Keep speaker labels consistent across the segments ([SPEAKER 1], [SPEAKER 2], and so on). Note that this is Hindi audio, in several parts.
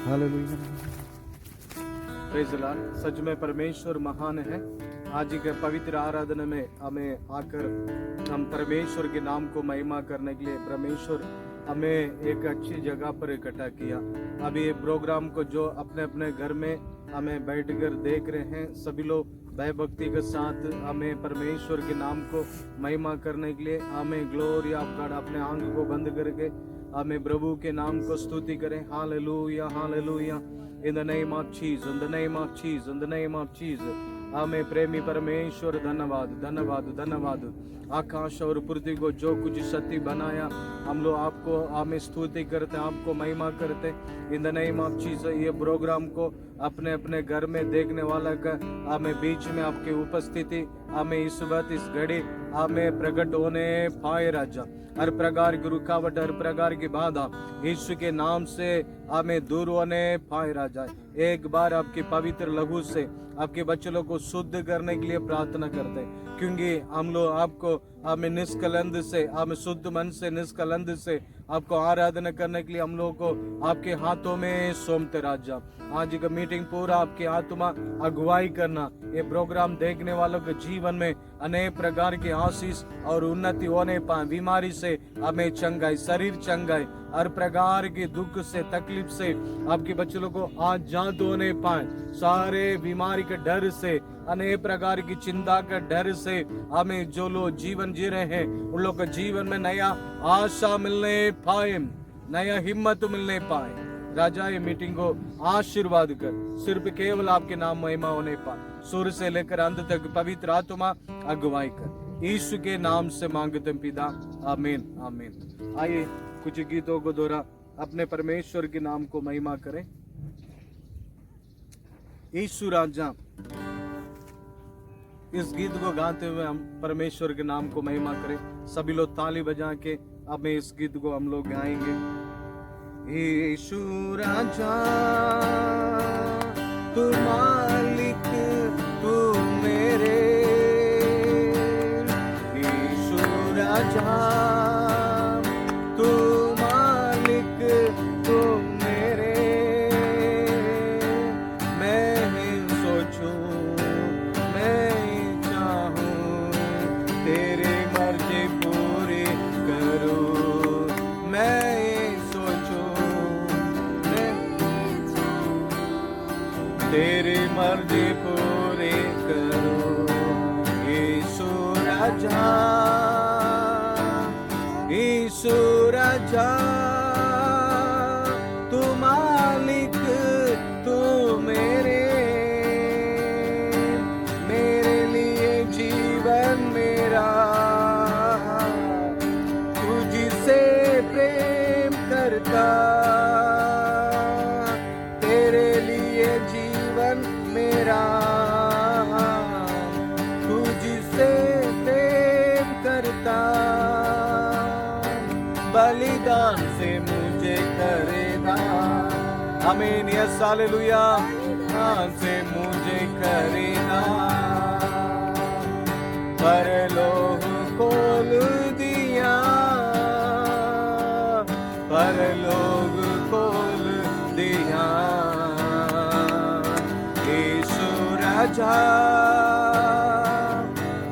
[SPEAKER 1] हालेलुया।
[SPEAKER 2] Praise the Lord. सच में परमेश्वर महान है। आज के पवित्र आराधना में हमें आकर हम परमेश्वर के नाम को महिमा करने के लिए परमेश्वर हमें एक अच्छी जगह पर इकट्ठा किया। अभी ये प्रोग्राम को जो अपने अपने घर में हमें बैठकर देख रहे हैं, सभी लोग भय भक्ति के साथ हमें परमेश्वर के नाम को महिमा करने के लिए हमें ग्लोरी ऑफ गॉड अपने आंख को बंद करके हमें प्रभु के नाम को स्तुति करें। Hallelujah hallelujah. In the name of Jesus, in the name of Jesus, in the name of Jesus. हमें प्रेमी परमेश्वर धन्यवाद धन्यवाद धन्यवाद। आकाश और पृथ्वी को जो कुछ शक्ति बनाया, हम लोग आपको हमें स्तुति करते, आपको महिमा करते। इन द नेम ऑफ जीसस ये प्रोग्राम को अपने अपने घर में देखने वाला का हमें बीच में आपकी उपस्थिति हमें इस वक्त इस घड़ी हमें प्रकट होने पाए राजा। हर प्रकार की रुकावट, हर प्रकार की बाधा यीशु के नाम से हमें दूर होने पाए राजा। एक बार आपके पवित्र लहू से आपके बच्चों को शुद्ध करने के लिए प्रार्थना करते हैं, क्योंकि हम लोग आपको हमें निष्कलंक से, हमें शुद्ध मन से निष्कलंक से आपको आराधना करने के लिए हम लोगों को आपके हाथों में सौंपते राजा। आज का मीटिंग पूरा आपके आत्मा अगुवाई करना, ये प्रोग्राम देखने वालों के जीवन में अनेक प्रकार के आशीष और उन्नति होने पाए। बीमारी से हमें चंगाई, शरीर चंगाई, हर प्रकार के दुख से तकलीफ से आपके बच्चों को आजाद होने पाए। सारे बीमारी के डर से, अनेक प्रकार की चिंता के डर से हमें जो लोग जीवन जी रहे हैं उन लोग के जीवन में नया आशा मिलने पाए, नया हिम्मत मिलने पाए राजा। ये मीटिंग को आशीर्वाद कर, सिर्फ केवल आपके नाम महिमा होने पाए। सूर्य से लेकर अंत तक पवित्र आत्मा अगुवाई कर, यीशु के नाम से मांगते हैं पिता, आमीन आमीन। आइए कुछ गीतों को दोहरा अपने परमेश्वर के नाम को महिमा करें। यीशु राजा, इस गीत को गाते हुए हम परमेश्वर के नाम को महिमा करें। सभी लोग ताली बजा के अब इस गीत को हम लोग गाएंगे। यीशु राजा तू मालिक तू मेरे, यीशु राजा तू मालिक तू मेरे। मैं सोचूं मैं चाहूं तेरी मर्जी पूरी करूं, मैं तेरी मर्जी पूरी करो। यीशु राजा यीशु राजा तू मालिक तू मेरे, मेरे लिए जीवन मेरा तुझसे प्रेम करता, तेरे लिए जीवन मेरा तुझसे प्रेम करता। बलिदान से मुझे करेगा, आमीन यस हालेलुया, बलिदान से मुझे करेगा। परलोक खोल दिया, परलोक खोल दिया। यीशु राजा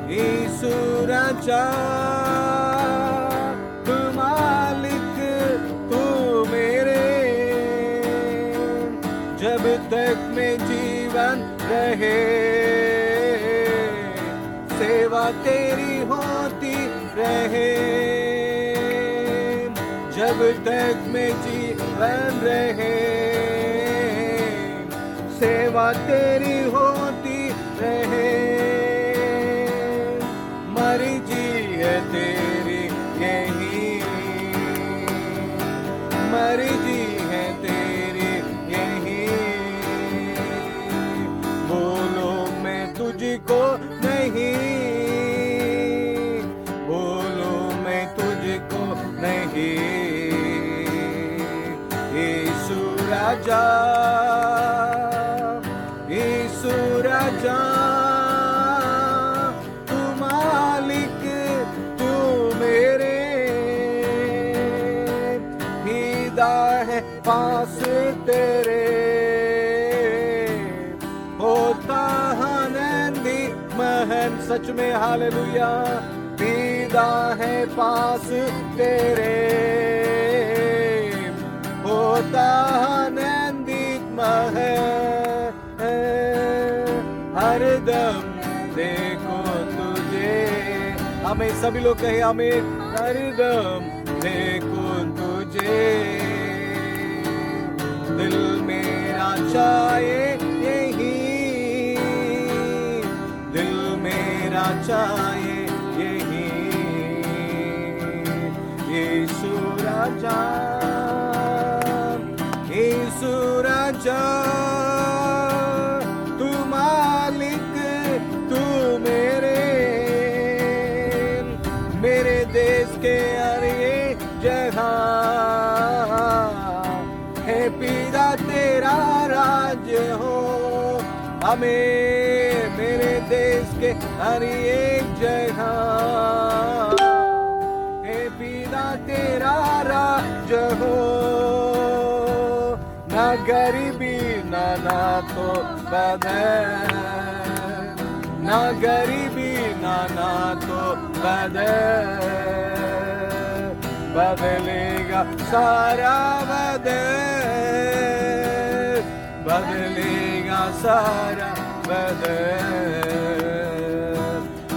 [SPEAKER 2] यीशु राजा तू मालिक तू मेरे, जब तक मैं जीवन रहे सेवा तेरी होती रहे, जब तक मैं जीवन रहे सेवा तेरी होती रहे। मर्जी है तेरी यही, मर्जी है तेरी यही। बोलो मैं तुझको नहीं, बोलो मैं तुझको नहीं। यीशु राजा यीशु राजा तू मालिक तू मेरे, हिदा है पास तेरे सच में हालेलुया। पिता है पास तेरे, होता आनंदित है हरदम देखो तुझे। हमें सभी लोग कहे हमें हरदम देखो तुझे। दिल मेरा चाहे यही, दिल मेरा चाहे यही, यीशु राजा, यीशु राजा, तू मालिक, तू मेरे देश के हर एक जगह है पिता तेरा राज्य हो। हमें मेरे देश के हर एक जगह है पिता तेरा राज्य हो। ना गरीबी ना तो बदल, ना गरीबी ना तो बदलेगा सारा बदलेगा सारा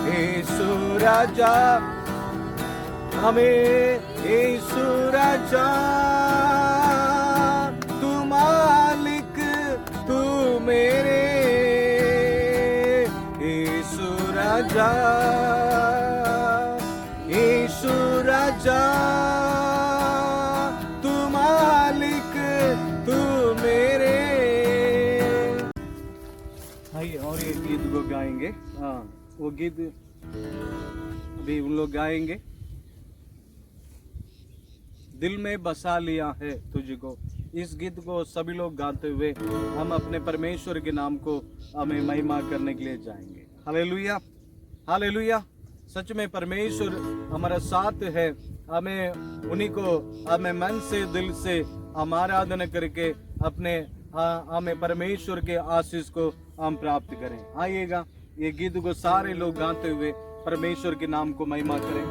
[SPEAKER 2] यीशु राजा, हमें यीशु राजा, तू मालिक, तू मेरे यीशु राजा, यीशु राजा, तू मालिक, तू मेरे। आइए और एक गीत को गाएंगे। हाँ, वो गीत अभी उन लोग गाएंगे। दिल में बसा लिया है तुझको, इस गीत को सभी लोग गाते हुए हम अपने परमेश्वर के नाम को हमें महिमा करने के लिए जाएंगे। Hallelujah, hallelujah. सच में परमेश्वर हमारा साथ है। हमें उन्हीं को हमें मन से दिल से हम आराधना करके अपने हमें परमेश्वर के आशीष को हम प्राप्त करें। आइएगा, ये गीत को सारे लोग गाते हुए परमेश्वर के नाम को महिमा करें।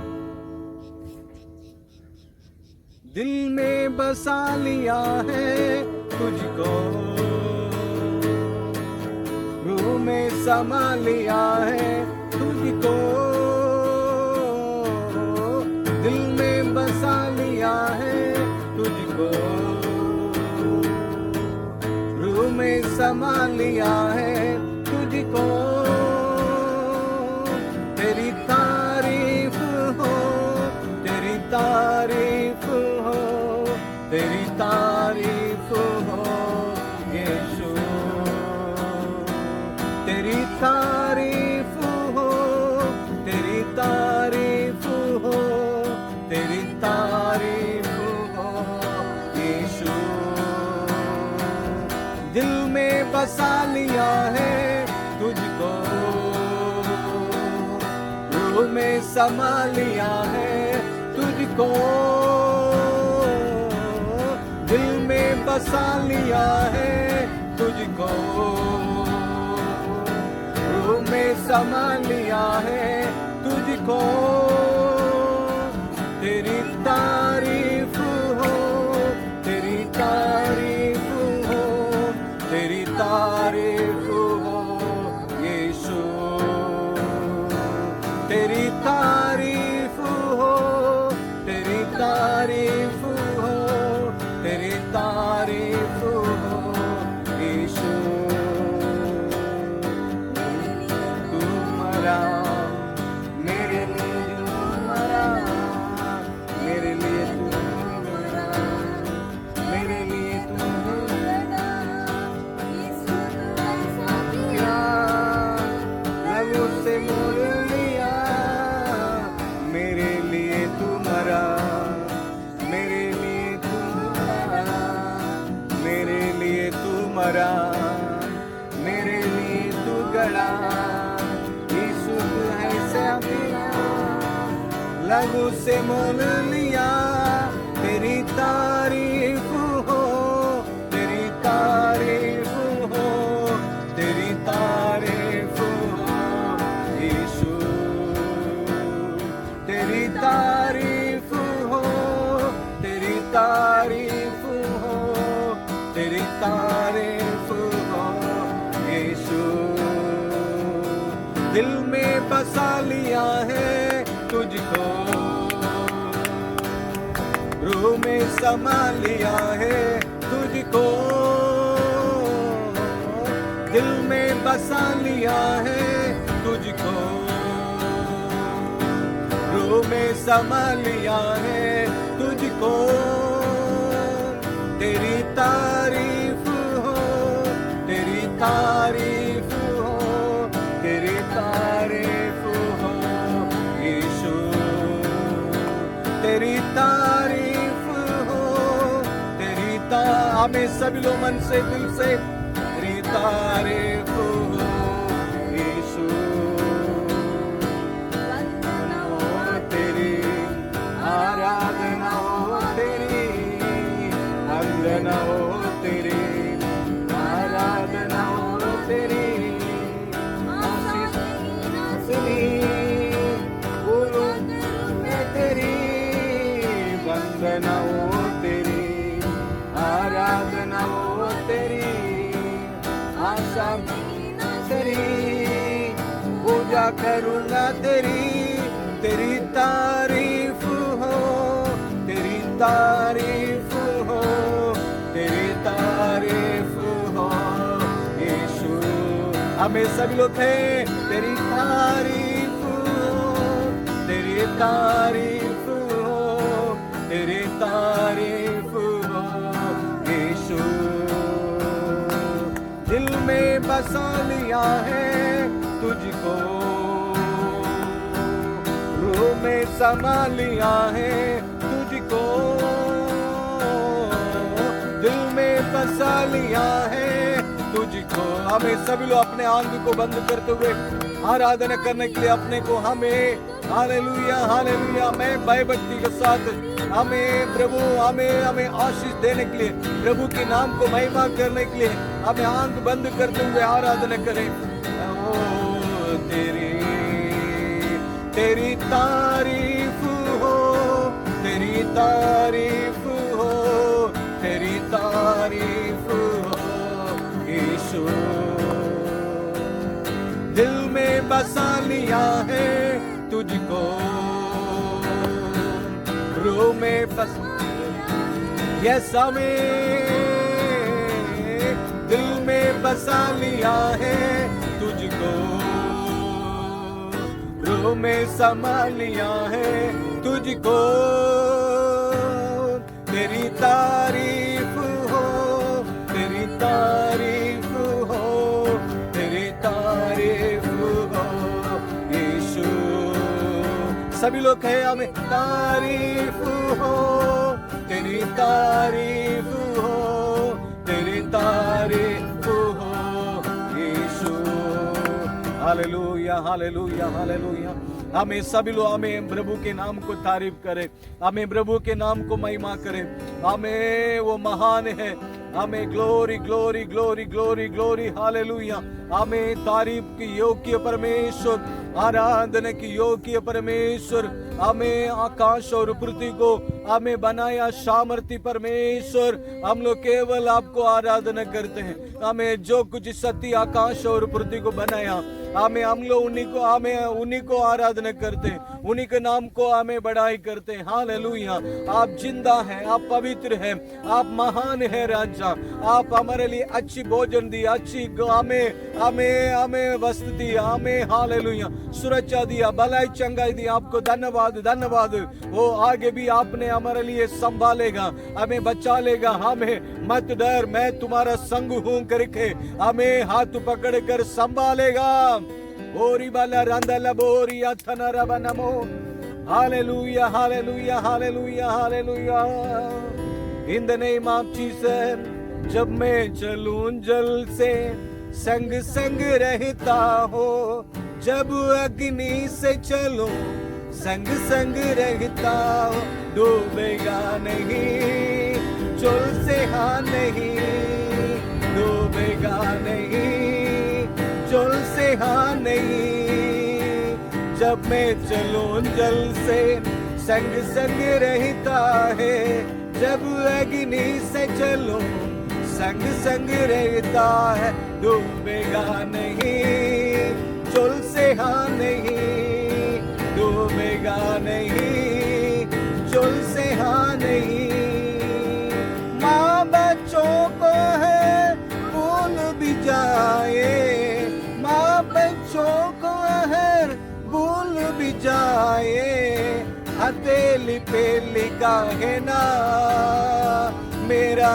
[SPEAKER 2] दिल में बसा लिया है तुझको, रूह में समा लिया है तुझको, दिल में बसा लिया है तुझको, रूह में समा लिया है तुझको। तेरी तारीफ हो, तेरी तारीफ हो, तेरी तारीफ हो यीशु, तेरी तारीफ हो, तेरी तारीफ हो, तेरी तारीफ हो यीशु। दिल में बसा लिया है तुझको, रूह में समा लिया है तुझको, दिल में बसा लिया है तुझको, रूह में समा लिया है तुझको। तेरी तारीफ हो, तेरी तारीफ हो, तेरी तारीफ हो यीशु, तेरी तारीफ हो, तेरी तारीफ हो, तेरी तारीफ हो यीशु। तू मरा मेरे लिए, तू मरा मेरे लिए, तू मरा मेरे लिए, तू क्या लहू से मोल लिया मेरे लिए, तू मरा मेरे लिए, तू मरा मेरे लिए, तू मरा मेरे लिए, तू गड़ा यीशु, तू ऐसा मिला लहू से मोल लिया। तेरी तारीफ हो, तेरी तारीफ हो, तेरी तारीफ हो यीशु, तेरी तारीफ हो यीशु। दिल में बसा लिया है तुझको, रूह में समा लिया है तुझको, दिल में बसा लिया है तुझको, रूह में समा लिया है तुझको। तेरी तारीफ हो, तेरी तारीफ हो, तेरी तारीफ हो यीशु। तेरी तारीफ हो, तेरी हमें सभी लोग मन से दिल से तेरी तारीफ हो यीशु। तेरी आराधना हो, तेरी वंदना हो, तेरी आराधना हो, तेरी आशीष तेरी वंदना हो, तेरी आराधना हो, तेरी आशा तेरी पूजा करूंगा तेरी। तेरी तारीफ हो, तेरी तारीफ हो, तेरी तारीफ हो यीशु। हमें सभी लोग हैं तेरी तारीफ हो, तेरी तारीफ हो, तेरी तारीफ हो यीशु। दिल में बसा लिया है तुझको, रूह में समा लिया है तुझको, दिल में बसा लिया है तुझको। हमें सभी लोग अपने आंख को बंद करते हुए आराधना करने के लिए अपने को हमें हालेलुया हालेलुया मैं भयभक्ति के साथ हमें प्रभु हमें आशीष देने के लिए, प्रभु के नाम को महिमा करने के लिए हमें आंख बंद करते हुए आराधना करें। ओ तेरी तेरी तारीफ हो, तेरी तारीफ हो, तेरी तारीफ हो यीशु। दिल में बसा लिया है तुझको, रूह में बस यस हमें दिल में बसा लिया है तुझको, रूह में समा लिया है तुझको। तेरी तारीफ हो, तेरी तारीफ हो, तेरी तारीफ हो यीशु। सभी लोग कहे हमें तारीफ हो, तेरी तारीफ हो, तेरी तारीफ हो यीशु। Hallelujah hallelujah hallelujah. हमें सभी लोग हमें प्रभु के नाम को तारीफ करें, हमें प्रभु के नाम को महिमा करें। हमें वो महान है, हमें glory glory glory glory glory hallelujah. हमें तारीफ की योग्य परमेश्वर, आराधना की योग्य परमेश्वर, हमें आकाश और पृथ्वी को हमें बनाया सामर्थ्य परमेश्वर। हम लोग केवल आपको आराधना करते हैं। हमें जो कुछ सत्य आकाश और पृथ्वी को बनाया, हम लोग उन्हीं को आराधना करते हैं, उन्हीं के नाम को हमें बड़ाई करते हैं। हालेलुया। आप जिंदा हैं, आप पवित्र हैं, आप महान हैं राजा। आप हमारे लिए अच्छी भोजन दी, अच्छी हमें वस्तु दी, हमें हालेलुया सुरक्षा दिया, भलाई चंगाई दी। आपको धन्यवाद धन्यवाद। वो आगे भी आपने हमारे लिए संभालेगा, हमें बचा लेगा। हमें मत डर, मैं तुम्हारा संग हूं करके हमें हाथ पकड़ कर संभालेगा। ओरी बाला रंदला बोरी अथना रबनमो। Hallelujah hallelujah hallelujah hallelujah. In the name of Jesus. जब मैं चलूं जल से संग संग रहता हो, जब अग्नि से चलूं संग संग रहता हो, डूबेगा नहीं चल से हाँ नहीं, डूबेगा नहीं चल से हाँ नहीं। जब मैं चलूं जल से संग संग रहता है, जब अग्नि से चलूं संग संग रहता है, डूबेगा नहीं, चुल से हाँ नहीं, डूबेगा नहीं, चुल से हाँ नहीं। माँ बच्चों को है भूल भी जाए, माँ बच्चों को है भूल भी जाए, हथेली पे लिखा है ना मेरा,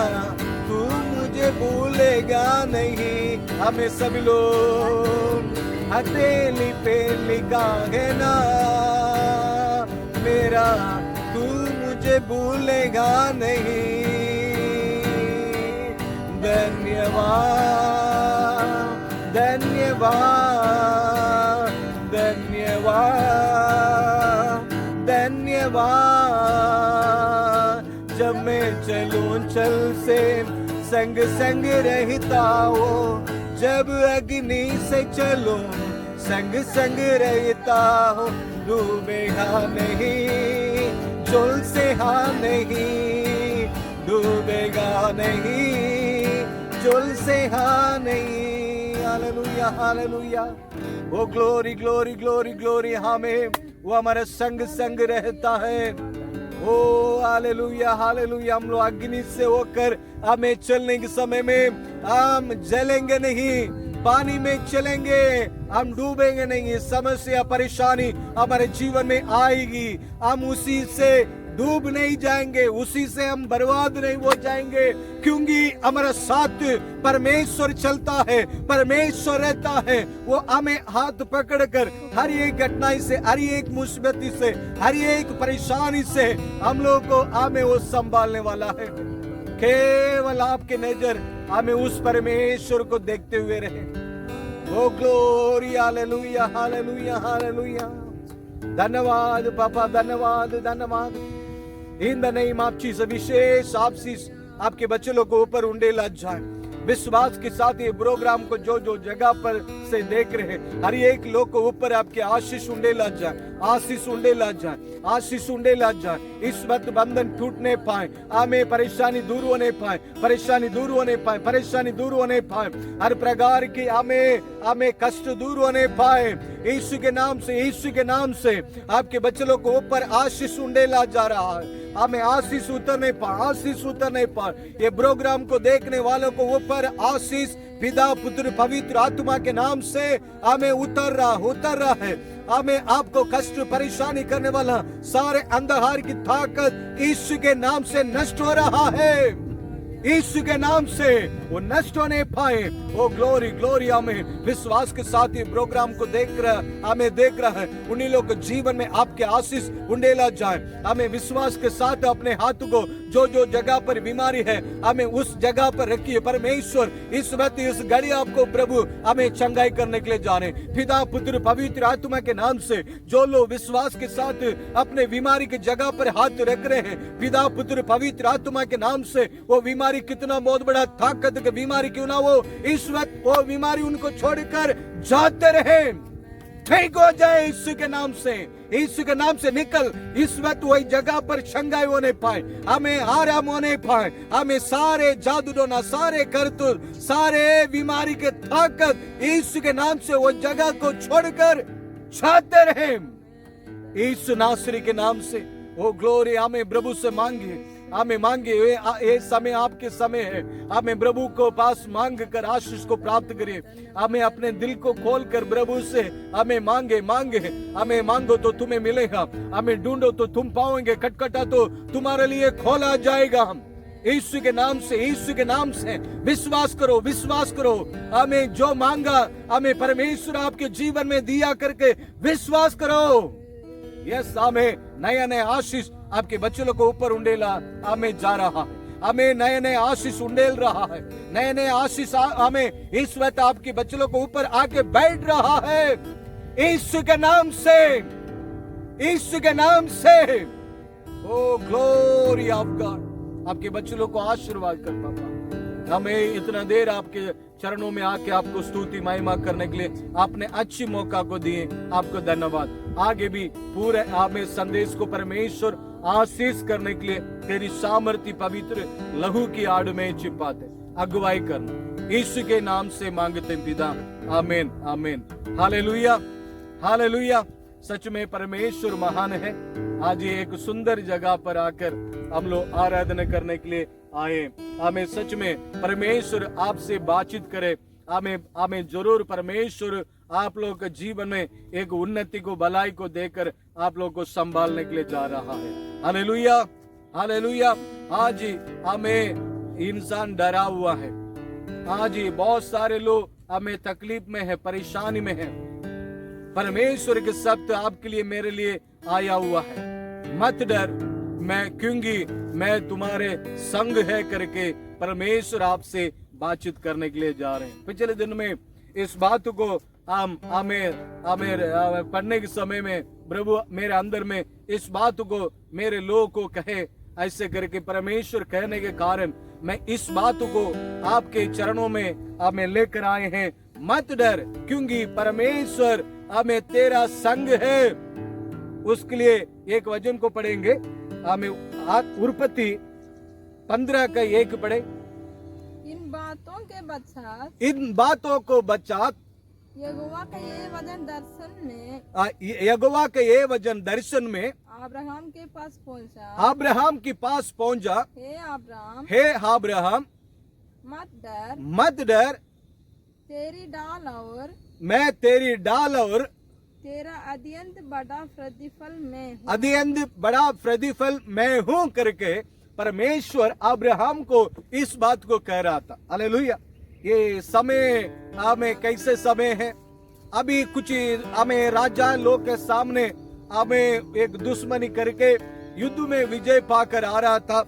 [SPEAKER 2] तू मुझे भूलेगा नहीं। हमें सब लोग हथेली पे लिखा है ना मेरा, तू मुझे भूलेगा नहीं। धन्यवाद धन्यवाद धन्यवाद धन्यवाद। जब मैं चलूं चल से संग संग रहता हो, जब अग्नि से चलूं संग संग रहता हो, डूबेगा नहीं, चुल से हाँ नहीं, डूबेगा नहीं, चुल से हाँ नहीं। Hallelujah hallelujah. वो ग्लोरी ग्लोरी ग्लोरी ग्लोरी, हमें वो हमारे संग संग रहता है। ओ हालेलुया हालेलुया। हम लोग अग्नि से होकर हमें चलने के समय में हम जलेंगे नहीं, पानी में चलेंगे, हम डूबेंगे नहीं। समस्या परेशानी हमारे जीवन में आएगी, हम उसी से डूब नहीं जाएंगे, उसी से हम बर्बाद नहीं हो जाएंगे, क्योंकि हमारा साथ परमेश्वर चलता है, परमेश्वर रहता है। वो हमें हाथ पकड़कर हर एक घटना से, हर एक मुसीबत से, हर एक परेशानी से हम लोग को हमें वो संभालने वाला है। केवल आपके नजर हमें उस परमेश्वर को देखते हुए रहे। Oh glory hallelujah hallelujah hallelujah. धन्यवाद पापा, धन्यवाद धन्यवाद। In the name of Jesus विशेष आशीष आपके बच्चे लोग को ऊपर उंडेला जाए। विश्वास के साथ ये प्रोग्राम को जो जो जगह पर से देख रहे हैं, हर एक लोग को ऊपर आपके आशीष उंडेला जाए, आशीष उंडेला जाए, आशीष उंडेला जाए। इस वक्त बंधन टूटने पाए, हमें परेशानी दूर होने पाए, परेशानी दूर होने पाए, परेशानी दूर होने पाए, हर प्रकार की हमें कष्ट दूर होने पाए। यीशु के नाम से, यीशु के नाम से आपके बच्चे लोग को ऊपर आशीष उंडेला जा रहा है। हमें आशीष उतरने पाए, आशीष उतरने पाए। ये प्रोग्राम को देखने वालों को ऊपर आशीष पिता पुत्र पवित्र आत्मा के नाम से हमें उतर रहा है। हमें आपको कष्ट परेशानी करने वाला सारे अंधकार की ताकत यीशु के नाम से नष्ट हो रहा है। यीशु के नाम से वो नष्ट होने पाए। ओ ग्लोरी ग्लोरी। हमें विश्वास के साथ ये प्रोग्राम को देख रहा है, उन्हीं लोग के जीवन में आपके आशीष उंडेला जाए। हमें विश्वास के साथ अपने हाथ को जो जो जगह पर बीमारी है हमें उस जगह पर रखिए। परमेश्वर इस वक्त इस घड़ी आपको प्रभु हमें चंगाई करने के लिए जा रहे। पिता पुत्र पवित्र आत्मा के नाम से जो लोग विश्वास के साथ अपने बीमारी की जगह पर हाथ रख रहे हैं, पिता पुत्र पवित्र आत्मा के नाम से वो बीमारी कितना बहुत बड़ा ताकत की बीमारी क्यों ना हो, इस वक्त वो बीमारी उनको छोड़कर जाते रहे, ठीक हो जाए यीशु के नाम से। यीशु के नाम से निकल इस वक्त वही जगह पर छंगाई होने पाए, हमें आराम होने पाए, हमें सारे जादू टोना, सारे करतूत, सारे बीमारी के ताकत यीशु के नाम से वो जगह को छोड़कर जाते रहे यीशु नासरी के नाम से। ओ ग्लोरी। हमें प्रभु से मांगे ये समय आपके समय है। हमें प्रभु को पास मांग कर आशीष को प्राप्त करिए। हमें अपने दिल को खोल कर प्रभु से हमें मांगे। हमें मांगो तो तुम्हें मिलेगा, हमें ढूंढो तो तुम पाओगे, खटखटा तो तुम्हारे लिए खोला जाएगा। हम यीशु के नाम से, यीशु के नाम से विश्वास करो। हमें जो मांगा हमें परमेश्वर आपके जीवन में दिया करके विश्वास करो। यस, हमें नया नया आशीष आपके बच्चों को ऊपर उंडेला हमें जा रहा है। हमें नए नए आशीष उंडेल रहा है, नए नए आशीष हमें इस वक्त आपके बच्चों को ऊपर आके बैठ रहा है यीशु के नाम से, यीशु के नाम से। ओ ग्लोरी ऑफ गॉड। आपके बच्चों को आशीर्वाद कर पापा। हमें इतना देर आपके चरणों में आके आपको स्तुति महिमा करने के लिए आपने अच्छी मौका को दिए, आपको धन्यवाद। आगे भी पूरे हमें संदेश को परमेश्वर आशीष करने के लिए तेरी सामर्थ्य पवित्र लहू की आड़ में छिपाते। अगुवाई करना। यीशु के नाम से मांगते हैं पिता, आमीन आमीन। Hallelujah hallelujah. सच में परमेश्वर महान है। आज ये एक सुंदर जगह पर आकर हम लोग आराधना करने के लिए आए। हमें सच में परमेश्वर आपसे बातचीत करे। हमें जरूर परमेश्वर आप लोग के जीवन में एक उन्नति को, भलाई को देकर आप लोग को संभालने के लिए जा रहा है। Hallelujah hallelujah. आज हमें इंसान डरा हुआ है। आज बहुत सारे लोग हमें तकलीफ में है, परेशानी में है। परमेश्वर के शब्द आपके लिए, मेरे लिए आया हुआ है। मत डर, क्योंकि मैं तुम्हारे संग है करके परमेश्वर आपसे बातचीत करने के लिए जा रहे हैं। पिछले दिन में इस बात को हमें पढ़ने के समय में प्रभु मेरे अंदर में इस बात को मेरे लोगों को कहे, ऐसे करके परमेश्वर कहने के कारण मैं इस बात को आपके चरणों में हमें लेकर आए हैं। मत डर, क्योंकि परमेश्वर हमें तेरा संग है। उसके लिए एक वचन को पढ़ेंगे। हमें उत्पत्ति 15:1 पढ़े।
[SPEAKER 1] इन
[SPEAKER 2] बातों को बचात
[SPEAKER 1] यहोवा का ये वचन दर्शन में अब्राहम के पास पहुंचा। हे अब्राहम मत डर, मैं तेरी डाल और तेरा अत्यंत
[SPEAKER 2] बड़ा प्रतिफल मैं हूँ करके परमेश्वर अब्राहम को इस बात को कह रहा था। हालेलुया। ये समय हमें कैसे समय है? अभी कुछ हमें राजा लोग के सामने हमें एक दुश्मनी करके युद्ध में विजय पाकर आ रहा था,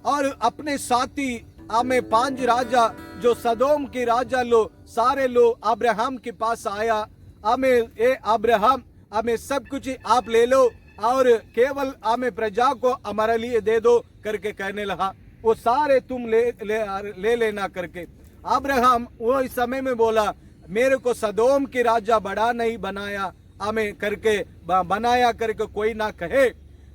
[SPEAKER 2] और अपने साथी हमें 5 राजा जो सदोम के राजा लो सारे लोग अब्राहम के पास आया। अब्राहम हमें सब कुछ आप ले लो और केवल हमें प्रजा को हमारे लिए दे दो करके कहने लगा। वो सारे तुम ले लेना करके। अब्राहम वो इस समय में बोला, मेरे को सदोम के राजा बड़ा नहीं बनाया, हमें करके बनाया करके कोई ना कहे।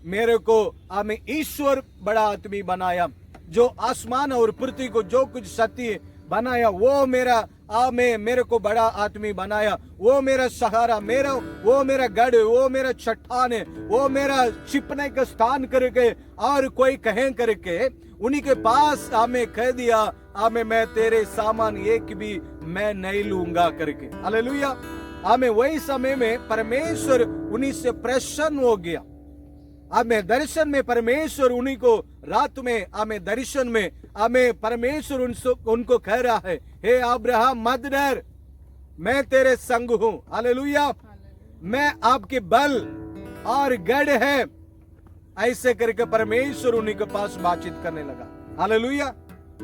[SPEAKER 2] मेरे को हमें ईश्वर बड़ा आदमी बनाया, जो आसमान और पृथ्वी को जो कुछ सत्य बनाया वो मेरे को बड़ा आदमी बनाया। वो मेरा सहारा, वो मेरा गढ़, वो मेरा चट्टान है, वो मेरा छिपने का स्थान करके और कोई कहें करके उन्हीं के पास हमें कह दिया, मैं तेरे सामान एक भी मैं नहीं लूंगा करके। हालेलुया। हमें वही समय में परमेश्वर उन्हीं से प्रसन्न हो गया। हमें दर्शन में परमेश्वर उन्हीं को रात में हमें दर्शन में हमें परमेश्वर उनको कह रहा है, हे अब्राहम मत डर, मैं तेरे संग हूँ। हालेलुया। मैं आपके बल और गढ़ है। ऐसे करके परमेश्वर उन्हीं के पास बातचीत करने लगा। Hallelujah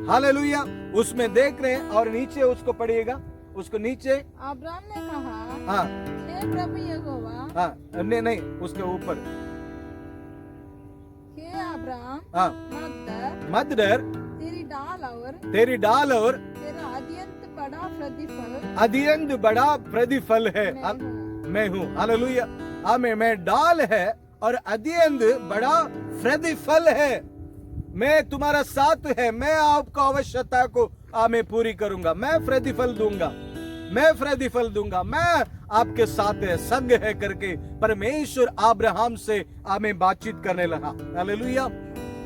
[SPEAKER 2] hallelujah. उसमें देख रहे हैं और नीचे उसको पढ़िएगा, उसको नीचे
[SPEAKER 1] अब्राहम ने कहा,
[SPEAKER 2] हाँ
[SPEAKER 1] हे प्रभु यहोवा,
[SPEAKER 2] हाँ नहीं उसके ऊपर,
[SPEAKER 1] हे अब्राहम
[SPEAKER 2] हाँ मत डर,
[SPEAKER 1] तेरी डाल और तेरा
[SPEAKER 2] अत्यंत बड़ा प्रतिफल है मैं हूँ। हालेलुया। मैं डाल है और अत्यंत बड़ा प्रतिफल है। मैं तुम्हारा साथ है, मैं आपको आवश्यकता को पूरी करूंगा, मैं प्रतिफल दूंगा, मैं आपके साथ है, संग है करके परमेश्वर अब्राहम से हमें बातचीत करने लगा। Hallelujah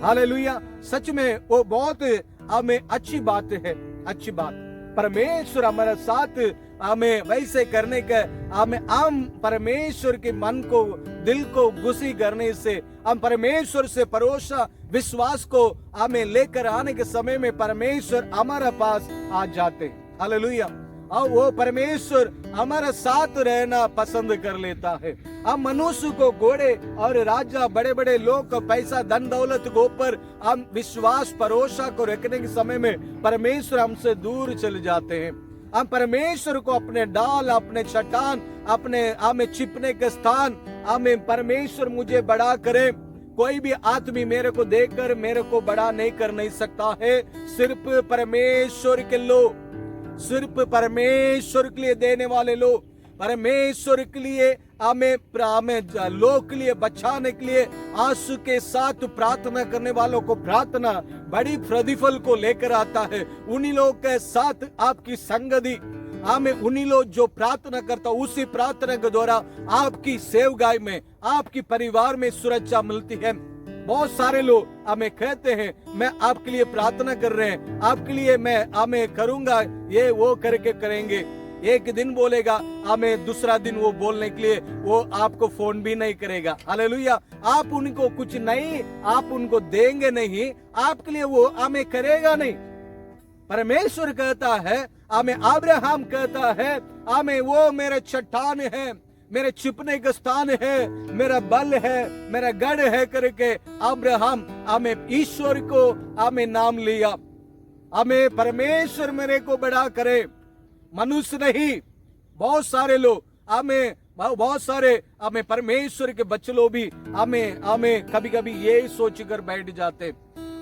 [SPEAKER 2] hallelujah. सच में वो बहुत हमें अच्छी बात है, अच्छी बात। परमेश्वर हमारे साथ हमें वैसे करने का हम परमेश्वर के मन को, दिल को खुशी करने से, हम परमेश्वर से भरोसा विश्वास को हमें लेकर आने के समय में परमेश्वर हमारे पास आ जाते हैं। हालेलुया। और वो परमेश्वर हमारा साथ रहना पसंद कर लेता है। हम मनुष्य को, घोड़े और राजा, बड़े बड़े लोग को, पैसा धन दौलत के ऊपर हम विश्वास भरोसा को रखने के समय में परमेश्वर हमसे दूर चले जाते हैं। हम परमेश्वर को अपने डाल, अपने चट्टान, अपने हमें छिपने के स्थान, हमें परमेश्वर मुझे बड़ा करे। कोई भी आदमी मेरे को देखकर मेरे को बड़ा नहीं कर नहीं सकता है। सिर्फ परमेश्वर के लोग, सिर्फ परमेश्वर के लिए देने वाले लोग, परमेश्वर के लिए हमें लोग के लिए बचाने के लिए आंसू के साथ प्रार्थना करने वालों को प्रार्थना बड़ी प्रतिफल को लेकर आता है। उन्हीं लोग के साथ आपकी संगति, हमें उन्हीं लोग जो प्रार्थना करता उसी प्रार्थना के द्वारा आपकी सेवगाई में, आपकी परिवार में सुरक्षा मिलती है। बहुत सारे लोग हमें कहते हैं मैं आपके लिए प्रार्थना कर रहे हैं, आपके लिए मैं करूंगा, ये वो करके करेंगे। एक दिन बोलेगा हमें, दूसरा दिन वो बोलने के लिए वो आपको फोन भी नहीं करेगा। हालेलुया। आप उनको कुछ नहीं, आप उनको देंगे नहीं, आपके लिए वो हमें करेगा नहीं। परमेश्वर कहता है, हमें अब्राहम कहता है, हमें वो मेरे चट्टान है, मेरे छिपने का स्थान है, मेरा बल है, मेरा गढ़ है करके अब्राहम हमें ईश्वर को हमें नाम लिया। हमें परमेश्वर मेरे को बड़ा करे, मनुष्य नहीं। बहुत सारे लोग हमें परमेश्वर के बच्चे लोग भी हमें कभी कभी ये सोच कर बैठ जाते,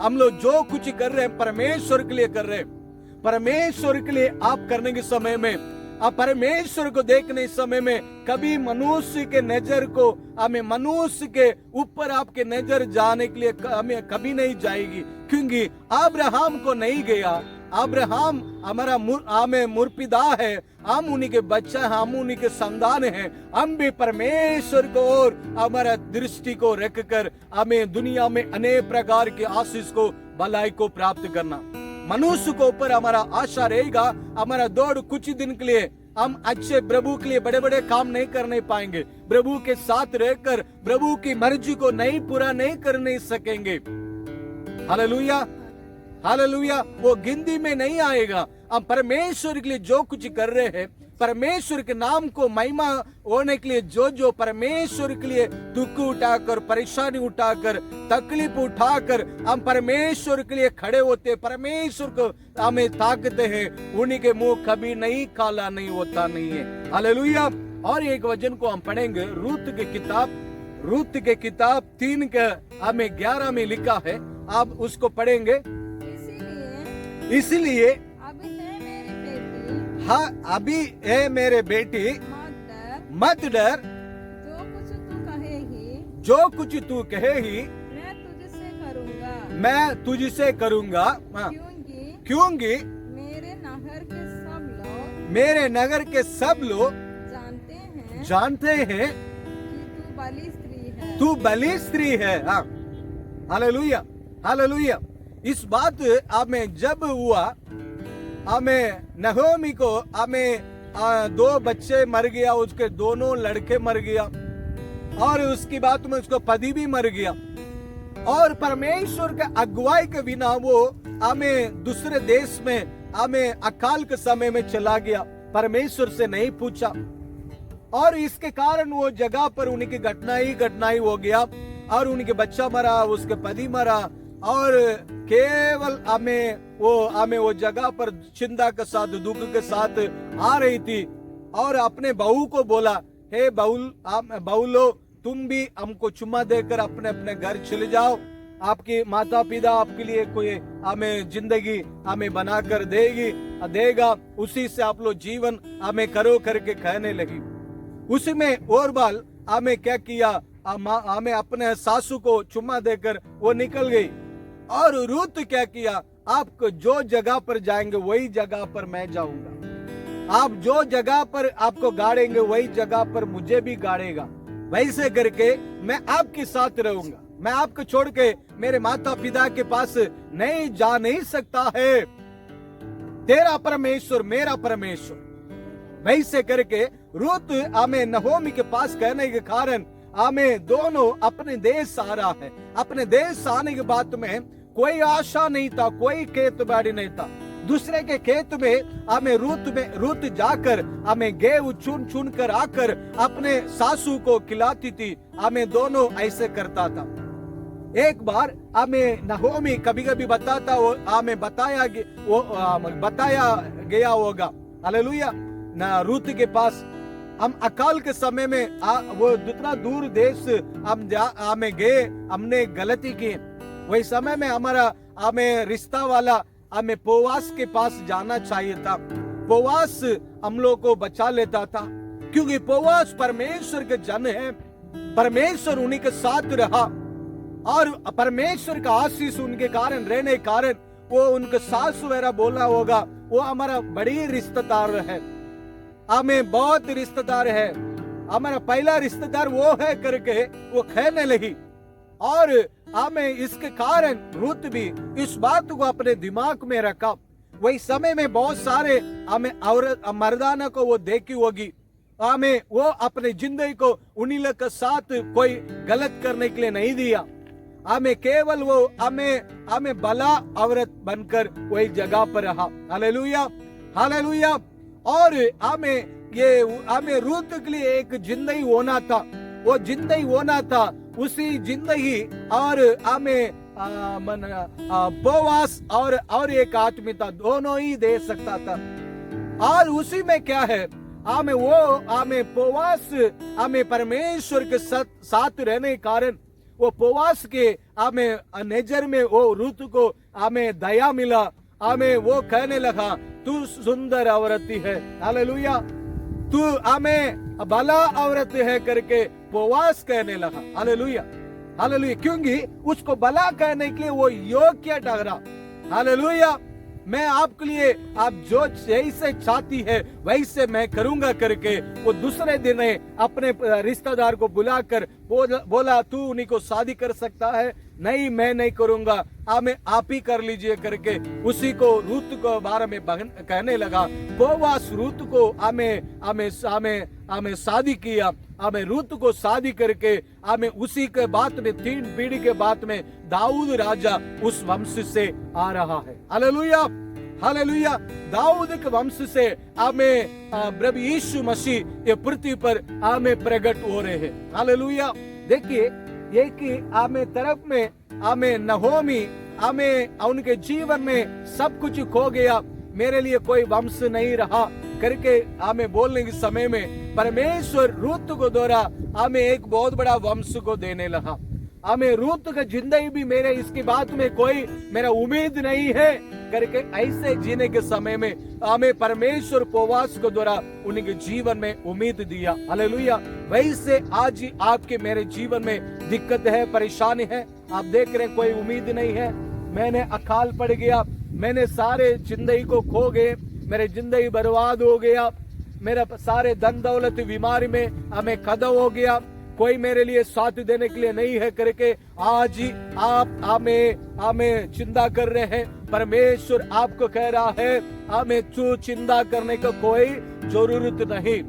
[SPEAKER 2] हम लोग जो कुछ कर रहे हैं परमेश्वर के लिए कर रहे हैं। परमेश्वर के लिए आप करने के समय में, आप परमेश्वर को देखने समय में कभी मनुष्य के नजर को, हमें मनुष्य के ऊपर आपके नजर जाने के लिए हमें कभी नहीं जाएगी, क्योंकि अब्राहम को नहीं गया। अब्राहम हमारा हमें मुर्पिदा है, हम उन्हीं के बच्चा, हम उन्हीं के संतान हैं। हम भी परमेश्वर को और हमारा दृष्टि को रख कर हमें दुनिया में अनेक प्रकार के आशीष को, भलाई को प्राप्त करना। मनुष्य को ऊपर हमारा आशा रहेगा, हमारा दौड़ कुछ दिन के लिए, हम अच्छे प्रभु के लिए बड़े बड़े काम नहीं करने पाएंगे, प्रभु के साथ रहकर प्रभु की मर्जी को पूरा नहीं कर नहीं सकेंगे। Hallelujah, hallelujah. वो गिनती में नहीं आएगा। हम परमेश्वर के लिए जो कुछ कर रहे हैं, परमेश्वर के नाम को महिमा होने के लिए जो परमेश्वर के लिए दुख उठाकर, परेशानी उठाकर, तकलीफ उठाकर हम परमेश्वर के लिए खड़े होते, परमेश्वर को हमें ताकते हैं, उन्हीं के मुंह कभी नहीं काला नहीं होता नहीं है। हालेलुया। और एक वचन को हम पढ़ेंगे, रूत के किताब 3 के हमें 11 में लिखा है, आप उसको पढ़ेंगे। इसलिए हाँ, अभी है मेरे बेटी, मत डर, जो कुछ तू कहेगी मैं तुझसे करूंगा, क्योंकि मेरे नगर के सब लोग जानते हैं तू बली स्त्री है। हाँ, हालेलुया, हालेलुया। इस बात हमें जब हुआ, हमें नहोमी को हमें 2 बच्चे मर गया, उसके दोनों लड़के मर गया, और उसकी बात में उसको पति भी मर गया, और परमेश्वर के अगुवाई के बिना वो हमें दूसरे देश में हमें अकाल के समय में चला गया, परमेश्वर से नहीं पूछा, और इसके कारण वो जगह पर उनकी घटना ही हो गया, और उनके बच्चा मरा, उसके पति मरा, और केवल हमें वो जगह पर चिंता के साथ, दुख के साथ आ रही थी, और अपने बहू को बोला, हे बहुलो, तुम भी हमको चुम्मा देकर अपने अपने घर चले जाओ, आपके माता पिता आपके लिए कोई हमें जिंदगी हमें बना कर देगा, उसी से आप लोग जीवन हमें करो करके कहने लगी। उसी में और बाल हमें क्या किया, हमें अपने सासू को चुम्मा देकर वो निकल गई। और रूत क्या किया, आपको जो जगह पर जाएंगे वही जगह पर मैं जाऊंगा, आप जो जगह पर आपको गाड़ेंगे वही जगह पर मुझे भी गाड़ेगा, वैसे करके मैं आपके साथ रहूंगा, मैं आपको छोड़ के मेरे माता पिता के पास नहीं जा नहीं सकता है, तेरा परमेश्वर मेरा परमेश्वर। वैसे करके रूत हमें नहोमी के पास कहने के कारण हमें दोनों अपने देश आ रहा है। अपने देश आने के बाद में कोई आशा नहीं था, कोई खेत बाड़ी नहीं था, दूसरे के खेत में हमें रूत जाकर हमें गेहूं चुन कर आकर अपने सासू को खिलाती थी, हमें दोनों ऐसे करता था। एक बार हमें नहोमी कभी कभी बताता, वो हमें बताया गया होगा, हालेलुया, ना रूत के पास हम अकाल के समय में वो जितना दूर देश हमें गए, हमने गलती की, वही समय में हमें रिश्ता वाला हमें बोआस के पास जाना चाहिए था। बोआस हम लोग को बचा लेता था, क्योंकि बोआज परमेश्वर के जन है, परमेश्वर उन्हीं के साथ रहा और परमेश्वर का आशीष उनके कारण रहने के कारण वो उनके सास वगैरह बोला होगा वो हमारा बड़ी रिश्तेदार है, हमें बहुत रिश्तेदार है, हमारा पहला रिश्तेदार वो है करके वो कहने लगी। और हमें इसके कारण रूत भी इस बात को अपने दिमाग में रखा। वही समय में बहुत सारे हमें औरत मर्दाना को वो देखी होगी, हमें वो अपने जिंदगी को उन्हीं लोग के साथ कोई गलत करने के लिए नहीं दिया, हमें केवल वो हमें भला औरत बनकर वही जगह पर रहा। Hallelujah, hallelujah. और हमें रूत के लिए एक जिंदगी होना था, वो जिंदगी होना था, उसी जिंदगी और हमें बोआज और एक आदमी था, दोनों ही दे सकता था। और उसी में क्या है, हमें बोआज हमें परमेश्वर के साथ रहने के कारण वो बोआज के हमें नजर में वो रूत को हमें दया मिला, हमें वो कहने लगा तू सुंदर औरत है। हालेलुया, तू हमें भला औरत है करके बोआज कहने लगा। हालेलुया, हालेलुया, क्योंकि उसको भला कहने के लिए वो योग्य ठहरा। हालेलुया, मैं आपके लिए आप जो जैसे चाहती है वैसे मैं करूंगा करके वो दूसरे दिन अपने रिश्तेदार को बुलाकर बोला तू उन्हीं को शादी कर सकता है, नहीं मैं नहीं करूंगा, हमें आप ही कर लीजिए करके उसी को रूत को बारे में कहने लगा। बोआज रूत को हमें शादी किया, हमें रूत को शादी करके हमें उसी के बाद में 3 पीढ़ी के बाद में दाऊद राजा उस वंश से आ रहा है। हालेलुया, हालेलुया, दाऊद के वंश से हमें प्रभु यीशु मसीह ये पृथ्वी पर हमें प्रकट हो रहे हैं। हालेलुया, देखिए एक हमें तरफ में हमें नहोमी हमें उनके जीवन में सब कुछ खो गया, मेरे लिए कोई वंश नहीं रहा करके हमें बोलने के समय में परमेश्वर रूत को द्वारा हमें एक बहुत बड़ा वंश को देने लगा। हमें रूत का जिंदगी भी मेरे इसकी बात में कोई मेरा उम्मीद नहीं है करके ऐसे जीने के समय में हमें परमेश्वर बोआज को द्वारा उनके जीवन में उम्मीद दिया। हालेलुया, वैसे आज ही आपके मेरे जीवन में दिक्कत है, परेशानी है, आप देख रहे कोई उम्मीद नहीं है, मैंने अकाल पड़ गया, मैंने सारे जिंदगी को खो गए, मेरे जिंदगी बर्बाद हो गया, मेरा सारे धन दौलत बीमारी में हमें खत्म हो गया, कोई मेरे लिए साथ देने के लिए नहीं है करके आज ही आप हमें चिंता कर रहे हैं। परमेश्वर आपको कह रहा है हमें तू चिंता करने का कोई जरूरत नहीं।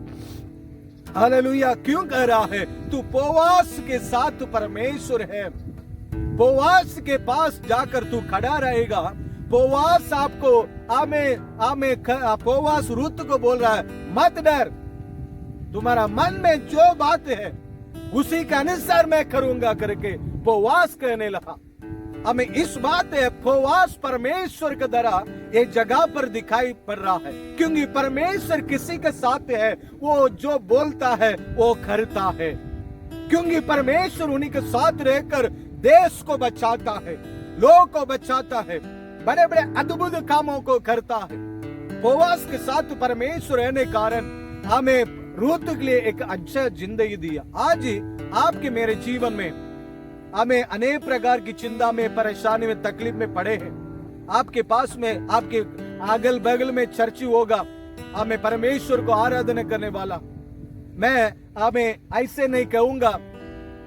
[SPEAKER 2] हालेलुया, क्यों कह रहा है? तू बोआज के साथ परमेश्वर है, बोआज के पास जाकर तू खड़ा रहेगा। बोआज आपको बोआज रूत को बोल रहा है मत डर, तुम्हारा मन में जो बात है उसी के अनुसार मैं करूंगा करके बोआज कहने लगा। हमें इस बात है बोआज परमेश्वर के द्वारा ये जगह पर दिखाई पड़ रहा है, क्योंकि परमेश्वर किसी के साथ है वो जो बोलता है वो करता है, क्योंकि परमेश्वर उन्हीं के साथ रहकर देश को बचाता है, लोगों को बचाता है, बड़े बड़े अद्भुत कामों को करता है। बोआज के साथ परमेश्वर रहने कारण हमें रूत के लिए एक अच्छा जिंदगी दिया। आज ही आपके मेरे जीवन में हमें अनेक प्रकार की चिंता में, परेशानी में, तकलीफ में पड़े हैं, आपके पास में आपके अगल बगल में चर्च होगा हमें परमेश्वर को आराधना करने वाला। मैं हमें ऐसे नहीं कहूंगा,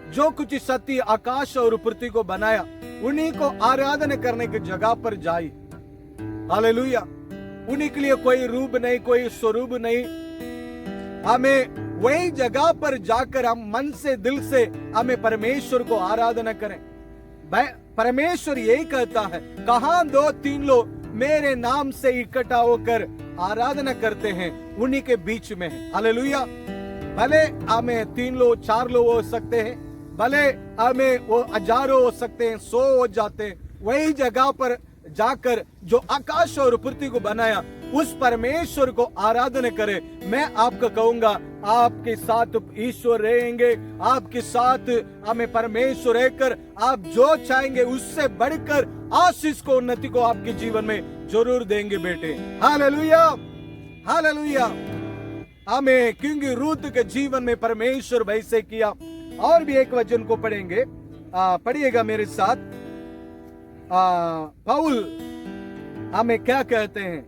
[SPEAKER 2] जो कुछ सत्य आकाश और पृथ्वी को बनाया उन्हीं को आराधना करने की जगह पर जाए। हालेलुया, उन्हीं के लिए कोई रूप नहीं, कोई स्वरूप नहीं, हमें वही जगह पर जाकर हम मन से दिल से हमें परमेश्वर को आराधना करें। परमेश्वर यही कहता है, कहां 2-3 लोग मेरे नाम से इकट्ठा होकर आराधना करते हैं उन्हीं के बीच में है। हालेलुया, भले हमें 3 लोग 4 लोग हो सकते हैं, भले हमें वो हजारों हो सकते हैं, 100 हो जाते हैं, वही जगह पर जाकर जो आकाश और पृथ्वी को बनाया उस परमेश्वर को आराधना करे। मैं आपको कहूंगा आपके साथ ईश्वर रहेंगे, आपके साथ हमें परमेश्वर रहकर आप जो चाहेंगे उससे बढ़कर आशीष को, उन्नति को आपके जीवन में जरूर देंगे बेटे। Hallelujah, hallelujah. हमें, क्योंकि रूत के जीवन में परमेश्वर वैसे किया। और भी एक वचन को पढ़ेंगे, पढ़िएगा मेरे साथ। पौल हमें क्या कहते हैं,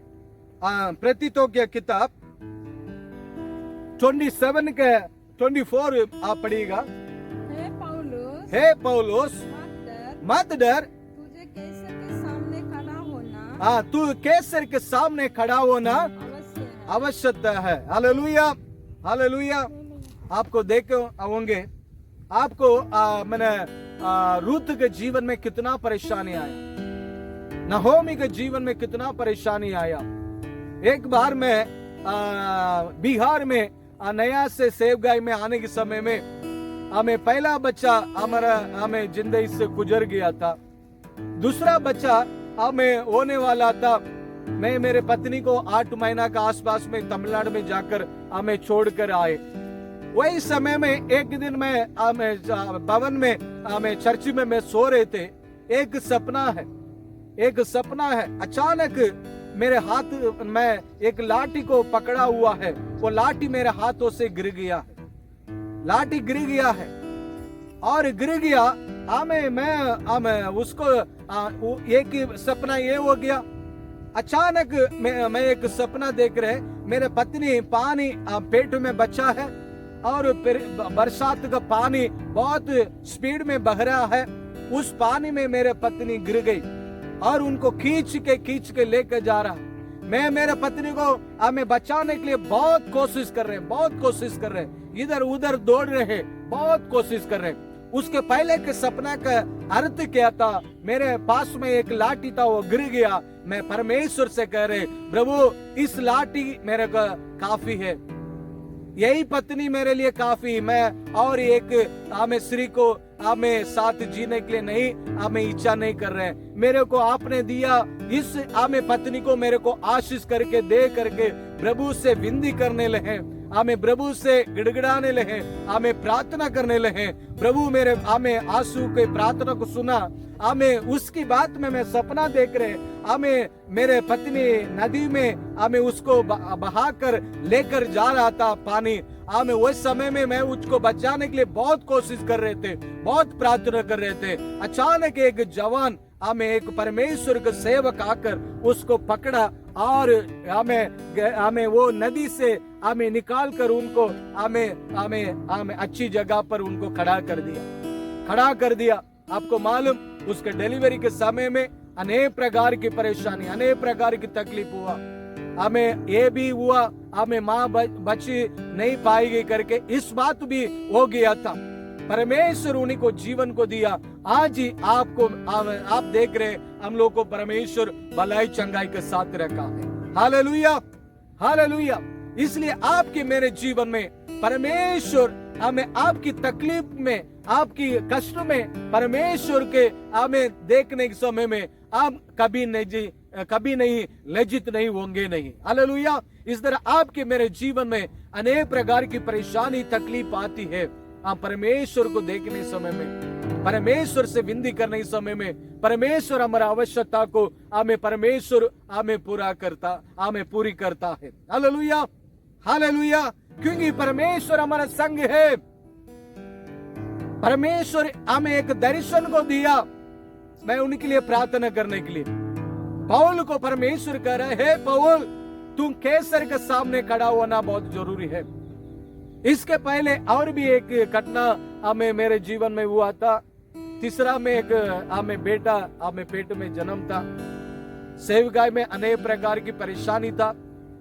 [SPEAKER 2] प्रतीतों की किताब 27 के 24 आप पढ़िएगा। हे पौलुस, मत डर,
[SPEAKER 1] तुझे कैसर के सामने खड़ा होना
[SPEAKER 2] तू कैसर के सामने खड़ा होना आवश्यकता है। Hallelujah, hallelujah. आपको देखे होंगे, आपको मैंने रूत के जीवन में कितना परेशानी आया, नहोमी के जीवन में कितना परेशानी आया। एक बार मैं बिहार में नया से सेवगाई में आने के समय में हमें पहला बच्चा हमें जिंदगी से गुजर गया था। दूसरा बच्चा हमें होने वाला था। मैं मेरे पत्नी को 8 महीना का आसपास में तमिलनाडु में जाकर हमें छोड़कर आए। वही समय में एक दिन मैं भवन में हमें चर्च में मैं सो रहे थे। एक सपना है। अचानक मेरे हाथ में एक लाठी को पकड़ा हुआ है, वो लाठी मेरे हाथों से गिर गया है। और गिर गया, मैं उसको एक सपना ये हो गया। अचानक मैं एक सपना देख रहे, मेरे पत्नी पानी पेट में बच्चा है और फिर बरसात का पानी बहुत स्पीड में बह रहा है। उस पानी में मेरे पत्नी गिर गई और उनको खींच के लेकर जा रहा। मैं मेरे पत्नी को हमें बचाने के लिए बहुत कोशिश कर रहे, इधर उधर दौड़ रहे, बहुत कोशिश कर रहे। उसके पहले के सपना का अर्थ क्या था? मेरे पास में एक लाठी था, वो गिर गया। मैं परमेश्वर से कह रहे, प्रभु इस लाठी मेरे को काफी है, यही पत्नी मेरे लिए काफी। मैं और एक हमें स्त्री को हमें साथ जीने के लिए नहीं हमें इच्छा नहीं कर रहे। मेरे को आपने दिया, इस हमें पत्नी को मेरे को आशीष करके दे करके प्रभु से विनती करने लगे, हमें प्रभु से गिड़गिड़ाने लगे, हमें प्रार्थना करने लगे। प्रभु मेरे हमें आंसू के प्रार्थना को सुना। हमें उसकी बात में मैं सपना देख रहे, हमें मेरे पत्नी नदी में हमें उसको बहाकर लेकर जा रहा था पानी। हमें उस समय में मैं उसको बचाने के लिए बहुत कोशिश कर रहे थे, बहुत प्रार्थना कर रहे थे। अचानक एक जवान हमें एक परमेश्वर का सेवक आकर उसको पकड़ा और हमें वो नदी से हमें निकाल कर उनको हमें अच्छी जगह पर उनको खड़ा कर दिया। आपको मालूम, उसके डिलीवरी के समय में अनेक प्रकार की परेशानी, अनेक प्रकार की तकलीफ हुआ। हमें ये भी हुआ, हमें माँ बची नहीं पाएगी करके इस बात भी हो गया था। परमेश्वर उन्हीं को जीवन को दिया। आज ही आप देख रहे, हम लोग को परमेश्वर भलाई चंगाई के साथ रखा है। Hallelujah, hallelujah. इसलिए आपके मेरे जीवन में परमेश्वर हमें आपकी तकलीफ में, आपकी कष्ट में परमेश्वर के हमें देखने के समय में आप कभी नहीं लज्जित नहीं होंगे नहीं। हालेलुया। इस तरह आपके मेरे जीवन में अनेक प्रकार की परेशानी तकलीफ आती है। आप परमेश्वर को देखने समय में, परमेश्वर से विनती करने समय में, परमेश्वर हमारा आवश्यकता को परमेश्वर हमें पूरी करता है। Hallelujah, hallelujah. क्योंकि परमेश्वर हमारा संग है। परमेश्वर हमें एक दर्शन को दिया, मैं उनके लिए प्रार्थना करने के लिए। पौल को परमेश्वर कह रहा है, पौल तुम कैसर के सामने खड़ा होना बहुत जरूरी है। इसके पहले और भी एक घटना हमें मेरे जीवन में हुआ था। तीसरा में एक बेटा पेट में जन्म था। सेवगाई में अनेक प्रकार की परेशानी था।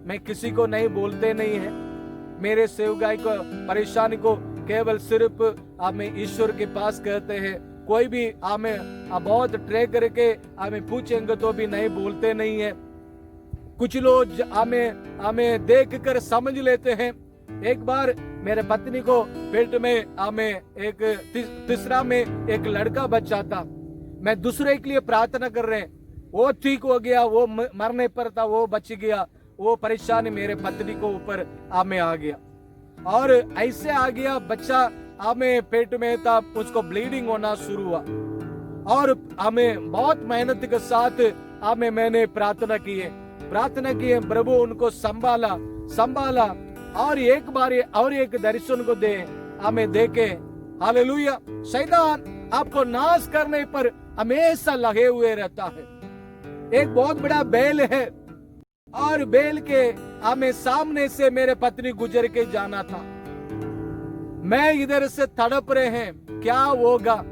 [SPEAKER 2] मैं किसी को नहीं बोलते नहीं है। मेरे सेवगाई को परेशानी को केवल सिर्फ हमें ईश्वर के पास कहते हैं। कोई भी हमें बहुत ट्रे करके हमें पूछेंगे तो भी नहीं बोलते नहीं है। कुछ लोग हमें देख कर समझ लेते हैं। एक बार मेरे पत्नी को पेट में एक तीसरा में एक लड़का बच्चा था। मैं दूसरे के लिए प्रार्थना कर रहे, वो ठीक हो गया, वो मरने पर था, वो बच गया। वो परेशानी मेरे पत्नी को ऊपर आ गया और ऐसे आ गया बच्चा पेट में था, उसको ब्लीडिंग होना शुरू हुआ और हमें बहुत मेहनत के साथ मैंने प्रार्थना की है, प्रभु उनको संभाला और एक बार और एक दर्शन को दे, हमें देखे। हालेलुया। शैतान आपको नाश करने पर हमेशा लगे हुए रहता है। एक बहुत बड़ा बैल है और बैल के हमें सामने से मेरे पत्नी गुजर के जाना था। मैं इधर से तड़प रहे हैं, क्या होगा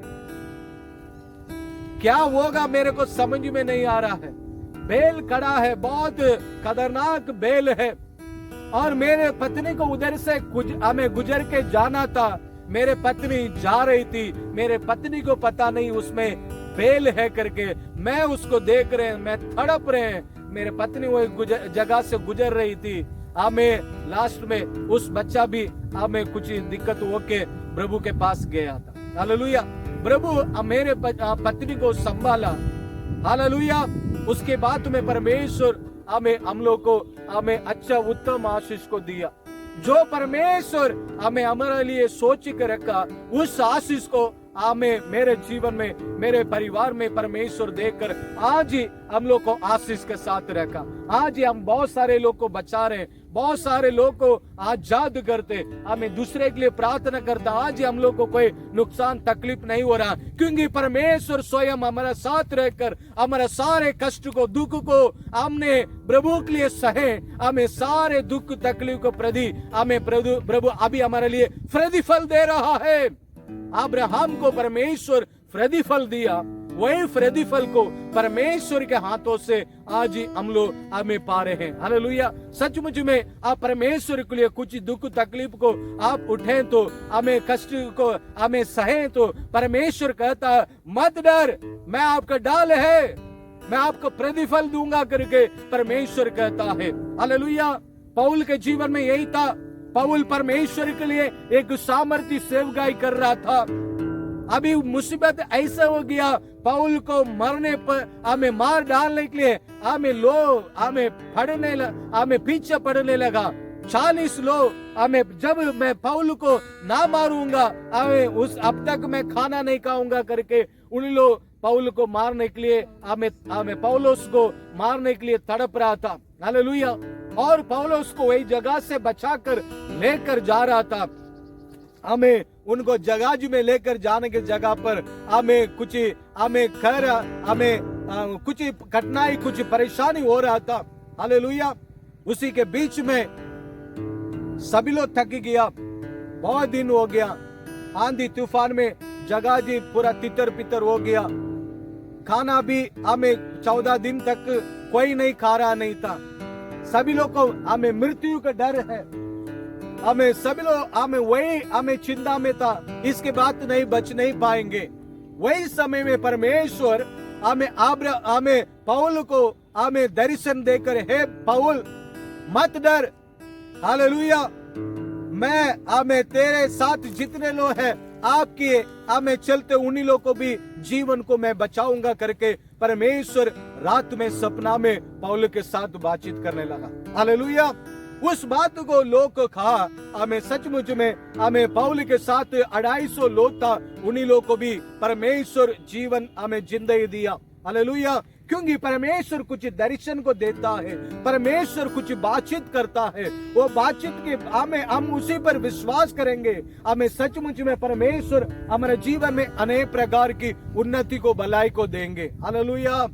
[SPEAKER 2] क्या होगा मेरे को समझ में नहीं आ रहा है। बैल खड़ा है, बहुत खतरनाक बैल है और मेरे पत्नी को उधर से हमें गुजर के जाना था। मेरे पत्नी जा रही थी, मेरे पत्नी को पता नहीं उसमें बैल है करके। मैं उसको देख रहे हैं, मैं तड़प रहे हैं। मेरे पत्नी वो जगह से गुजर रही थी। हमें लास्ट में उस बच्चा भी हमें कुछ दिक्कत होके प्रभु के पास गया था। हालेलुया। प्रभु मेरे पत्नी को संभाला। हालेलुया। उसके बाद में परमेश्वर हम लोग को हमें अच्छा उत्तम आशीष को दिया। जो परमेश्वर हमें हमारे लिए सोच के रखा, उस आशीष को हमें मेरे जीवन में, मेरे परिवार में परमेश्वर देकर आज ही हम लोग को आशीष के साथ रखा। आज ही हम बहुत सारे लोग को बचा रहे, बहुत सारे लोग को आजाद करते, हमें दूसरे के लिए प्रार्थना करता। आज ही हम लोग को कोई नुकसान तकलीफ नहीं हो रहा, क्योंकि परमेश्वर स्वयं हमारा साथ रहकर हमारा सारे कष्ट को, दुख को हमने प्रभु के लिए सहे। हमें सारे दुख तकलीफ को प्रति हमें प्रभु अभी हमारे लिए प्रतिफल दे रहा है। अब्राहम को परमेश्वर प्रतिफल दिया, वही प्रतिफल को परमेश्वर के हाथों से आज ही हम लोग हमें पा रहे हैं। हालेलुया। सचमुच में आप परमेश्वर के लिए कुछ दुख तकलीफ को आप उठें तो, हमें कष्ट को हमें सहे तो परमेश्वर कहता है मत डर, मैं आपका डाल है, मैं आपको प्रतिफल दूंगा करके परमेश्वर कहता है। हालेलुया। पौल के जीवन में यही था। पौल परमेश्वर के लिए एक सामर्थ्य सेवकाई कर रहा था। अभी मुसीबत ऐसा हो गया, पौल को मरने पर हमें मार डालने के लिए हमें पीछे पड़ने लगा। 40 लोग हमें, जब मैं पौल को ना मारूंगा अब तक मैं खाना नहीं खाऊंगा करके उन लोग पौल को मारने के लिए हमें पौलुस को मारने के लिए तड़प रहा था। हालेलुया। और पौलुस को वही जगह से बचाकर लेकर जा रहा था। हमें उनको जगाज में लेकर जाने की जगह पर हमें कुछ कठिनाई, कुछ परेशानी हो रहा था। हालेलुया। उसी के बीच में सभी लोग थक गया, बहुत दिन हो गया, आंधी तूफान में जगाजी पूरा तितर पितर हो गया। खाना भी हमें 14 दिन तक कोई नहीं खा रहा नहीं था। सभी लोग को हमें मृत्यु का डर है, हमें सभी लोग हमें चिंता में था, इसके बाद नहीं बच नहीं पाएंगे। वही समय में परमेश्वर हमें पौल को हमें दर्शन देकर, हे पौल मत डर, हालेलुया, मैं तेरे साथ जितने लोग हैं आपके हमें चलते उन्हीं लोग को भी जीवन को मैं बचाऊंगा करके परमेश्वर रात में सपना में पौल के साथ बातचीत करने लगा। हालेलुया। उस बात को लोग को कहा, हमें सचमुच में हमें पौल के साथ 250 लोग था, उन्हीं लोग को भी परमेश्वर जीवन हमें जिंदगी दिया। हालेलुया। क्योंकि परमेश्वर कुछ दर्शन को देता है, परमेश्वर कुछ बातचीत करता है, वो बातचीत के हम उसी पर विश्वास करेंगे, हमें सचमुच में परमेश्वर हमारे जीवन में अनेक प्रकार की उन्नति को, भलाई को देंगे। हालेलुया।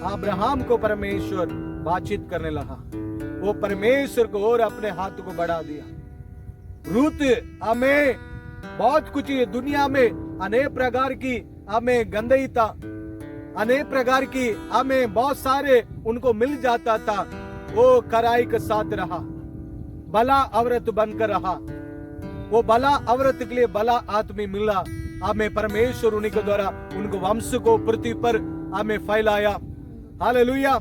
[SPEAKER 2] अब्राहम को परमेश्वर बातचीत करने लगा, वो परमेश्वर को और अपने हाथ को बढ़ा दिया। रूत हमें बहुत कुछ दुनिया में अनेक प्रकार की हमें गंदगी था, अनेक प्रकार की हमें बहुत सारे उनको मिल जाता था, वो कड़ाई के साथ रहा, भला औरत बनकर रहा, वो भला औरत के लिए भला आदमी मिला। हमें परमेश्वर उन्हीं के द्वारा उनको वंश को पृथ्वी पर हमें फैलाया। हालेलुया।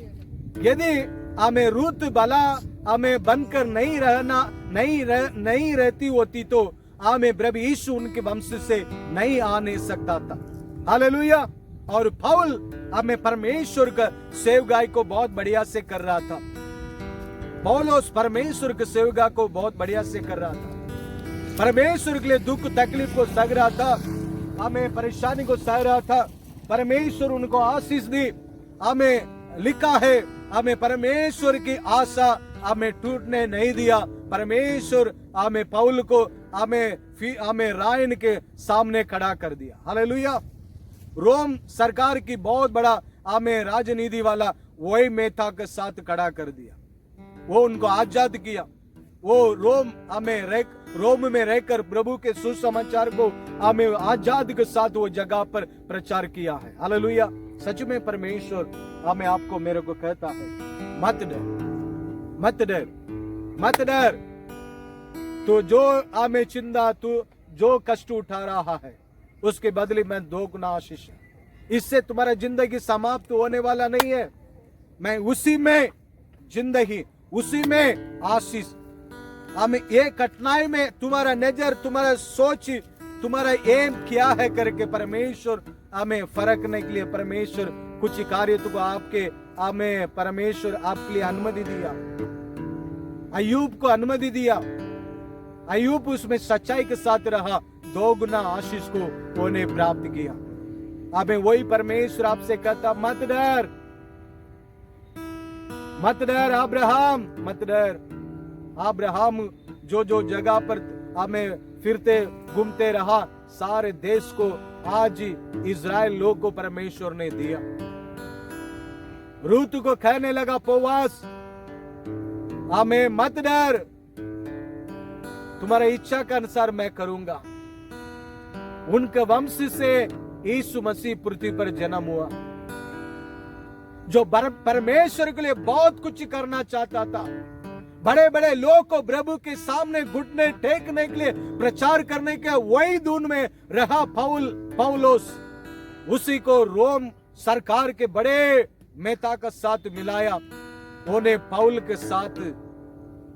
[SPEAKER 2] यदि हमें रूत भला हमें बनकर नहीं रहती होती तो हमें प्रभु यीशु उनके वंश से नहीं आने सकता था। हालेलुया। और पौल हमें परमेश्वर का सेवकाई को बहुत बढ़िया से कर रहा था। पौलुस परमेश्वर के सेवका को बहुत बढ़िया से कर रहा था, परमेश्वर के लिए दुख तकलीफ को सह रहा था, हमें परेशानी को सह रहा था। परमेश्वर उनको आशीष दी। हमें लिखा है, हमें परमेश्वर की आशा हमें टूटने नहीं दिया, परमेश्वर हमें पौल को हमें रायन के सामने खड़ा कर दिया। हालेलुया। रोम सरकार की बहुत बड़ा हमें राजनीति वाला वही मेथा के साथ खड़ा कर दिया, वो उनको आजाद किया। वो रोम में रहकर प्रभु के सुसमाचार को हमें आजाद के साथ वो जगह पर प्रचार किया है। हालेलुया। सच में परमेश्वर हमें आपको मेरे को कहता है, मत डर, मत डर, मत डर। तो जो हमें चिंता, तू जो कष्ट उठा रहा है उसके बदले में 2 गुना आशीष है। इससे तुम्हारा जिंदगी समाप्त होने वाला नहीं है। मैं उसी में जिंदगी, उसी में आशीष। हमें ये कठिनाई में तुम्हारा नजर, तुम्हारा सोच, तुम्हारा एम क्या है करके परमेश्वर हमें फरकने के लिए परमेश्वर कुछ कार्य को हमें परमेश्वर आपके लिए अनुमति दिया। अय्यूब को अनुमति दिया, अय्यूब उसमें सच्चाई के साथ रहा, 2 गुना आशीष को उन्हें प्राप्त किया। हमें वही परमेश्वर आपसे कहता, मत डर, मत डर अब्राहम, मत डर। अब्राहम जो जगह पर हमें फिरते घूमते रहा, सारे देश को आज इजराइल लोग को परमेश्वर ने दिया। रूत को कहने लगा पोवास, हमें मत डर, तुम्हारा इच्छा के अनुसार मैं करूंगा। उनके वंश से यीशु मसीह पृथ्वी पर जन्म हुआ, जो परमेश्वर के लिए बहुत कुछ करना चाहता था। बड़े बड़े लोग को प्रभु के सामने घुटने टेकने के लिए प्रचार करने के वही धुन में रहा पौलोस। उसी को रोम सरकार के बड़े नेता के साथ मिलाया, उन्हें पौल के साथ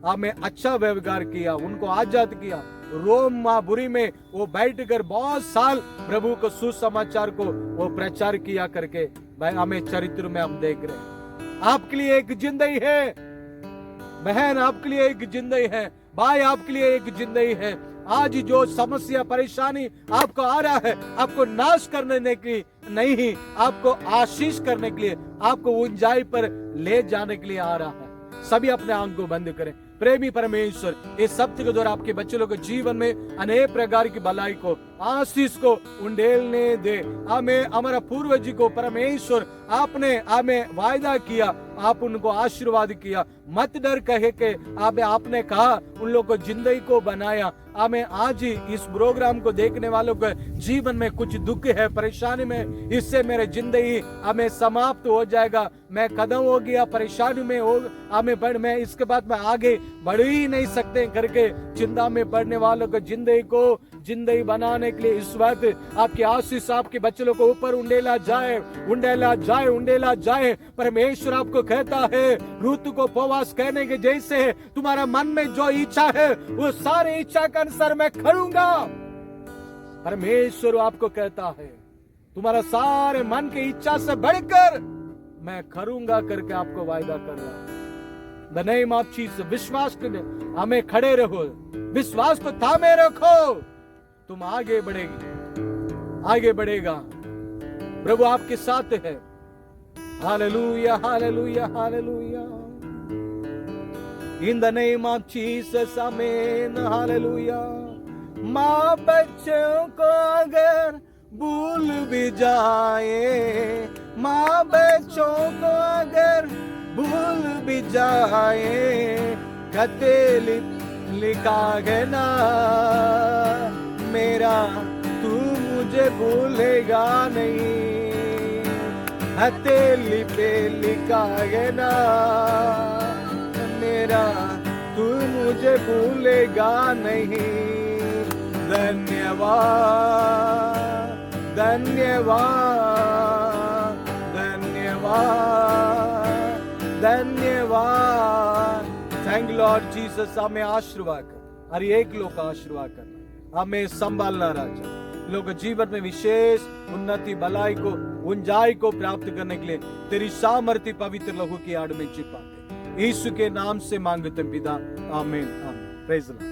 [SPEAKER 2] हमें अच्छा व्यवहार किया, उनको आजाद किया। रोम महापुरी में वो बैठकर बहुत साल प्रभु को सुसमाचार को वो प्रचार किया करके भाई हमें चरित्र में हम देख रहे हैं। आपके लिए एक जिंदगी है बहन, आपके लिए एक जिंदगी है भाई, आपके लिए एक जिंदगी है। आज जो समस्या परेशानी आपको आ रहा है, आपको नाश करने के लिए नहीं, आपको आशीष करने के लिए, आपको ऊंचाई पर ले जाने के लिए आ रहा है। सभी अपने आंख को बंद करें। प्रेमी परमेश्वर इस सप्ताह के द्वारा आपके बच्चों के जीवन में अनेक प्रकार की भलाई को, आशीष को उंडेलने दे। हमें हमारा पूर्वज को परमेश्वर आपने हमें वायदा किया, आप उनको आशीर्वाद किया। मत डर कहे के आपने कहा, उन लोगों को जिंदगी को बनाया। हमें आज ही इस प्रोग्राम को देखने वालों के जीवन में कुछ दुख है, परेशानी में, इससे मेरे जिंदगी हमें समाप्त हो जाएगा, मैं कदम हो गया, परेशानी में हो हमें बढ़, मैं इसके बाद मैं आगे बढ़ ही नहीं सकते करके चिंता में पड़ने वालों को जिंदगी बनाने के लिए इस वक्त आपकी आशीष आपके बच्चों को ऊपर उंडेला जाए, उंडेला जाए, उंडेला जाए। परमेश्वर आपको कहता है, रूत को उपवास कहने के जैसे तुम्हारा मन में जो इच्छा है वो सारी इच्छा के अनुसार मैं करूंगा। परमेश्वर आपको कहता है, तुम्हारा सारे मन की इच्छा से बढ़कर मैं करूंगा करके आपको वायदा कर रहा हूं। द नेम ऑफ जीसस, विश्वास करने हमें खड़े रहो, विश्वास को थामे रखो, तुम आगे बढ़ेगी, आगे बढ़ेगा। प्रभु आपके साथ है। Hallelujah, hallelujah, hallelujah. In the name of Jesus, आमीन, हालेलुया। माँ बच्चों को अगर भूल भी जाए, माँ बच्चों को अगर भूल भी जाए, खते लिखा है ना मेरा, तू मुझे भूलेगा नहीं। हथेली पे लिखा है ना मेरा, तू मुझे भूलेगा नहीं। धन्यवाद, धन्यवाद, धन्यवाद, धन्यवाद। Thank you Lord Jesus. हमें आशीर्वाद कर, हर एक लोग का आशीर्वाद कर, हमें संभालना राजा। लोग जीवन में विशेष उन्नति, भलाई को, ऊंचाई को प्राप्त करने के लिए तेरी सामर्थ्य पवित्र लहू की आड़ में छिपा दे। यीशु के नाम से मांगते पिता, आमीन, आमीन। Praise the Lord.